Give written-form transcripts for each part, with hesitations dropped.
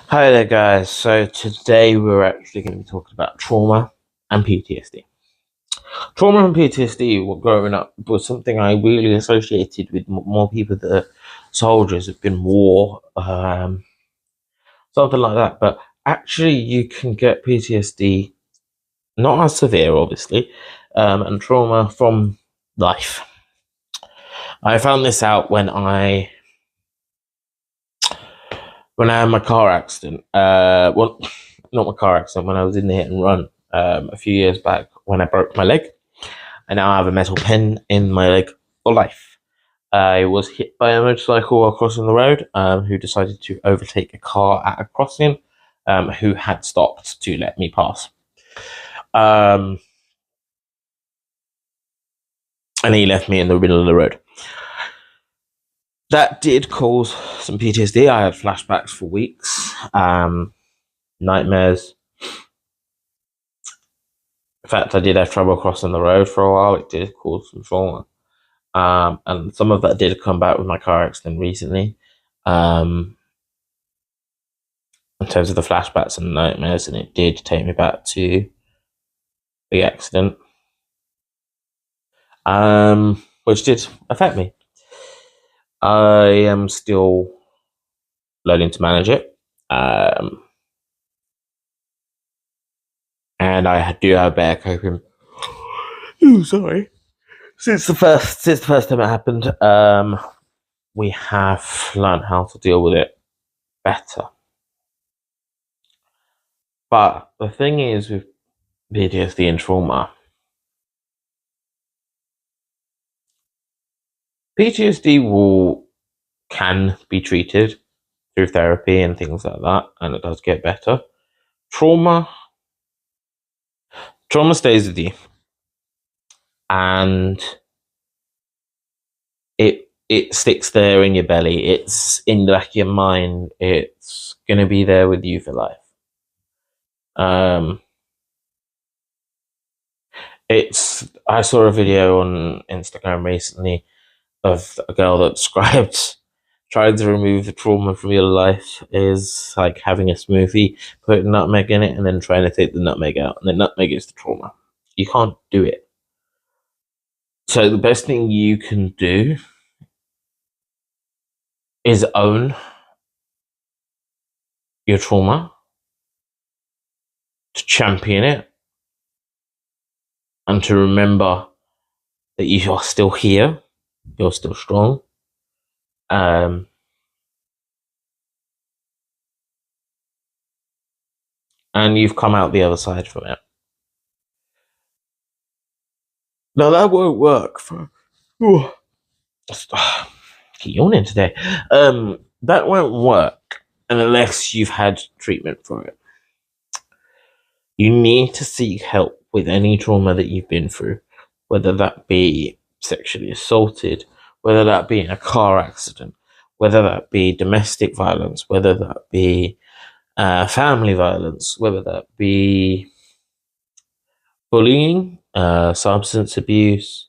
Hi there, guys. So today we're actually going to be talking about trauma and PTSD. Trauma and PTSD, growing up, was something I really associated with more people that are soldiers have been war, something like that. But actually, you can get PTSD, not as severe, obviously, and trauma from life. I found this out when I had my car accident. Well, not my car accident. When I was in the hit and run a few years back, when I broke my leg, I now have a metal pin in my leg for life. I was hit by a motorcycle while crossing the road, who decided to overtake a car at a crossing, who had stopped to let me pass. And he left me in the middle of the road. That did cause some PTSD. I had flashbacks for weeks, nightmares. In fact, I did have trouble crossing the road for a while. It did cause some trauma. And some of that did come back with my car accident recently. In terms of the flashbacks and nightmares, and it did take me back to the accident, which did affect me. I am still learning to manage it, and I do have better coping. Ooh, sorry. Since the first time it happened, we have learned how to deal with it better. But the thing is with PTSD and trauma, PTSD can be treated through therapy and things like that, and it does get better. Trauma stays with you, and it sticks there in your belly. It's in the back of your mind. It's gonna be there with you for life. I saw a video on Instagram recently of a girl that described trying to remove the trauma from your life is like having a smoothie, putting nutmeg in it, and then trying to take the nutmeg out, and the nutmeg is the trauma. You can't do it. So the best thing you can do is own your trauma, to champion it, and to remember that you are still here, you're still strong. Um, and you've come out the other side from it. Now that won't work for. Ooh, keep yawning today. That won't work unless you've had treatment for it. You need to seek help with any trauma that you've been through, whether that be sexually assaulted, whether that be in a car accident, whether that be domestic violence, whether that be family violence, whether that be bullying, substance abuse,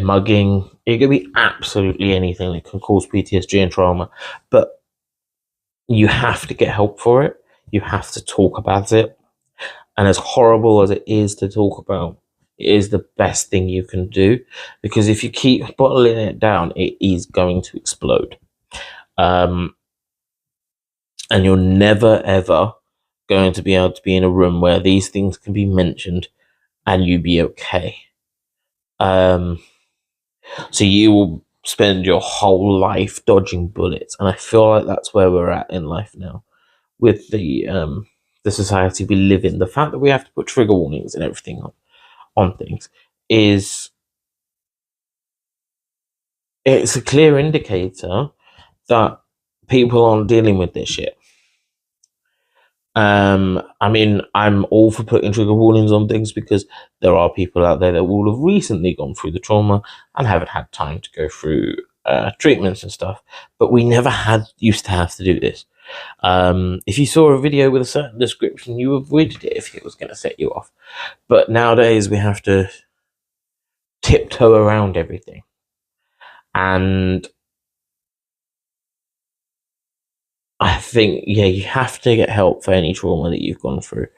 mugging. It could be absolutely anything that can cause PTSD and trauma, but you have to get help for it. You have to talk about it. And as horrible as it is to talk about, it is the best thing you can do, because if you keep bottling it down, it is going to explode. And you're never ever going to be able to be in a room where these things can be mentioned and you be okay. So you will spend your whole life dodging bullets, and I feel like that's where we're at in life now, with the society we live in. The fact that we have to put trigger warnings and everything on things it's a clear indicator that people aren't dealing with this shit. I mean, I'm all for putting trigger warnings on things because there are people out there that will have recently gone through the trauma and haven't had time to go through treatments and stuff. But we never used to have to do this. If you saw a video with a certain description, you avoided it if it was going to set you off. But nowadays we have to tiptoe around everything. And I think, yeah, you have to get help for any trauma that you've gone through.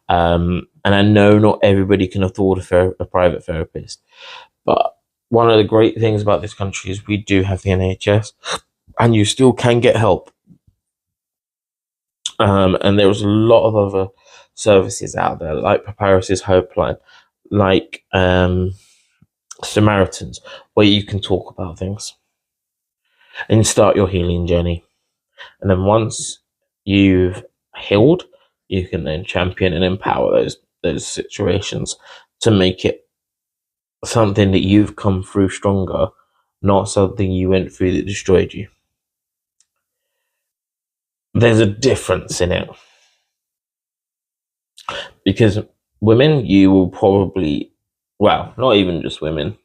And I know not everybody can afford a private therapist, but one of the great things about this country is we do have the NHS, and you still can get help. And there's a lot of other services out there, like Papyrus's Hopeline, like Samaritans, where you can talk about things and start your healing journey. And then once you've healed, you can then champion and empower those situations to make it something that you've come through stronger, not something you went through that destroyed you. There's a difference in it, because women, you will probably, well, not even just women,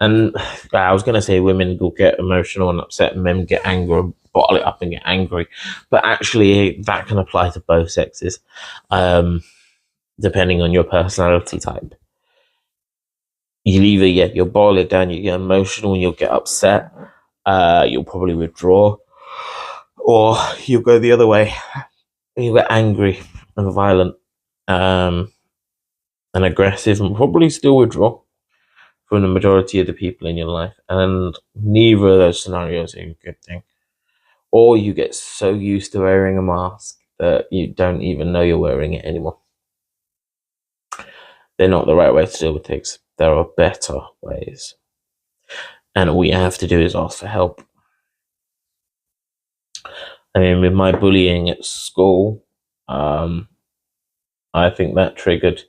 and I was going to say women will get emotional and upset, and men get angry, bottle it up and get angry, but actually that can apply to both sexes, depending on your personality type. You'll either, yeah, you'll bottle it down, you get emotional, you'll get upset, you'll probably withdraw, or you'll go the other way. You get angry and violent, and aggressive, and probably still withdraw from the majority of the people in your life. And neither of those scenarios are a good thing. Or you get so used to wearing a mask that you don't even know you're wearing it anymore. They're not the right way to deal with things. There are better ways. And all you have to do is ask for help. I mean, with my bullying at school, I think that triggered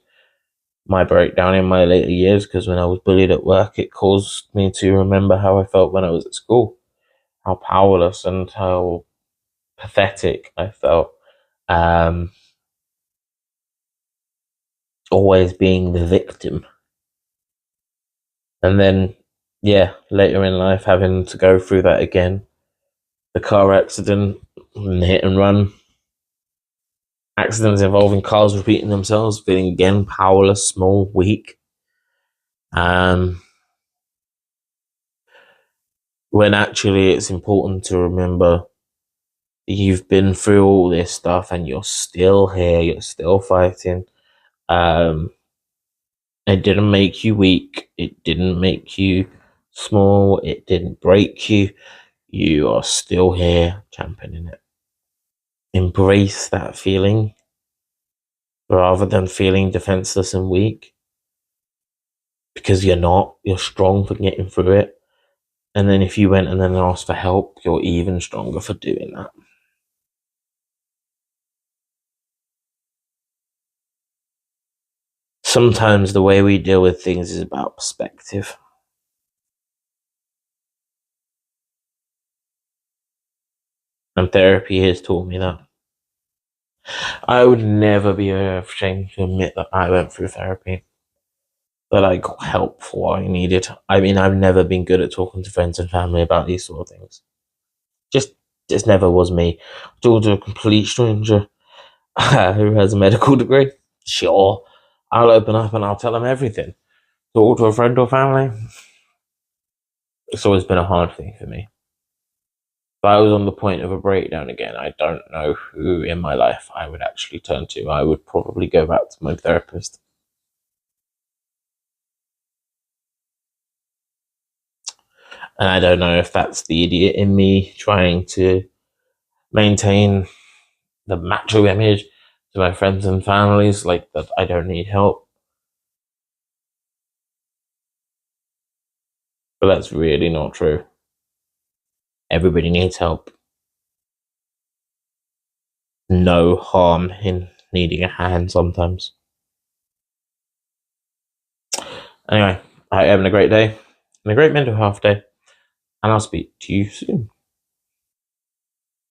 my breakdown in my later years, because when I was bullied at work, it caused me to remember how I felt when I was at school, how powerless and how pathetic I felt. Always being the victim. And then, yeah, later in life, having to go through that again. The car accident, and the hit and run, accidents involving cars repeating themselves, feeling again powerless, small, weak. When actually it's important to remember you've been through all this stuff and you're still here, you're still fighting. It didn't make you weak, it didn't make you small, it didn't break you. You are still here championing it. Embrace that feeling rather than feeling defenseless and weak, because you're not. You're strong for getting through it. And then if you went and then asked for help, you're even stronger for doing that. Sometimes the way we deal with things is about perspective. And therapy has taught me that. I would never be ashamed to admit that I went through therapy, that I got help for what I needed. I mean, I've never been good at talking to friends and family about these sort of things. Just never was me. Talk to a complete stranger who has a medical degree, sure, I'll open up and I'll tell them everything. Talk to a friend or family, it's always been a hard thing for me. If I was on the point of a breakdown again, I don't know who in my life I would actually turn to. I would probably go back to my therapist. And I don't know if that's the idiot in me trying to maintain the macho image to my friends and families, like that I don't need help. But that's really not true. Everybody needs help. No harm in needing a hand sometimes. Anyway, I hope you're having a great day and a great mental health day, and I'll speak to you soon.